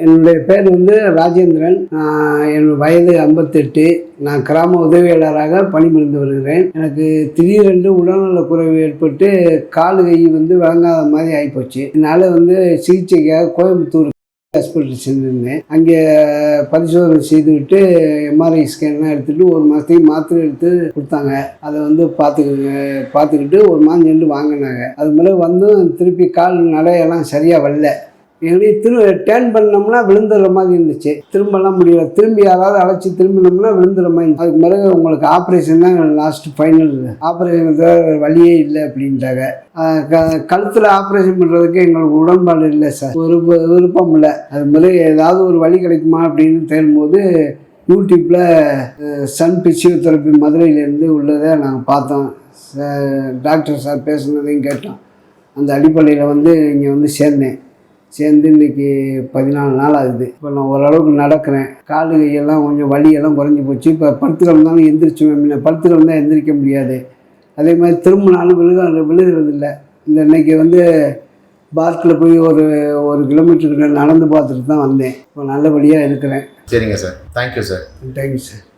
என்னுடைய பேர் ராஜேந்திரன். என் வயது 58. நான் கிராம உதவியாளராக பணிபுரிந்து வருகிறேன். எனக்கு திடீரென்று உடல்நலக் குறைவு ஏற்பட்டு கால் கை வழங்காத மாதிரி ஆகிப்போச்சு. இதனால் சிகிச்சைக்காக கோயம்புத்தூர் ஹாஸ்பிட்டல் சென்றிருந்தேன். அங்கே பரிசோதனை செய்துவிட்டு எம்ஆர்ஐ ஸ்கேன்லாம் எடுத்துகிட்டு 1 மாதத்துக்கு மாத்திரை எடுத்து கொடுத்தாங்க. அதை பார்த்துக்கிட்டு 1 மாதம் சென்று வாங்கினாங்க. அது மாதிரி திருப்பி கால் நடையெல்லாம் சரியாக வரல. எங்களையும் டேர்ன் பண்ணோம்னா விழுந்துடுற மாதிரி இருந்துச்சு. திரும்பலாம் முடியல. திரும்பி யாராவது அழைச்சி திரும்பினோம்னா விழுந்துடுற மாதிரி. அதுக்கு பிறகு உங்களுக்கு ஆப்ரேஷன் தான் லாஸ்ட்டு ஃபைனல். ஆப்ரேஷனுக்கு வழியே இல்லை அப்படின்ட்டாங்க. கழுத்தில் ஆப்ரேஷன் பண்ணுறதுக்கு எங்களுக்கு உடன்பாடு இல்லை சார். விருப்பம் இல்லை. அது மாதிரி ஏதாவது ஒரு வழி கிடைக்குமா அப்படின்னு தேடும்போது யூடியூப்பில் சன் பிசியோதெரப்பி மதுரையிலேருந்து உள்ளதை நாங்கள் பார்த்தோம். டாக்டர் சார் பேசுனதையும் கேட்டோம். அந்த அடிப்படையில் இங்கே சேர்ந்து இன்றைக்கி 14 நாள் ஆகுது. இப்போ நான் ஓரளவுக்கு நடக்கிறேன். கால் கையெல்லாம் கொஞ்சம் வலியெல்லாம் குறைஞ்சி போச்சு. இப்போ படுத்துக்கிடந்தாலும் எந்திரிச்சுவேன். படுத்துக்கிடந்தால் எந்திரிக்க முடியாது. அதே மாதிரி திரும்பினாலும் விழுகிறது இல்லை. இன்னைக்கு பார்க்கில் போய் ஒரு கிலோமீட்டருக்கு நடந்து பார்த்துட்டு தான் வந்தேன். இப்போ நல்லபடியாக இருக்கிறேன். சரிங்க sir. Thank you sir. Thank you sir.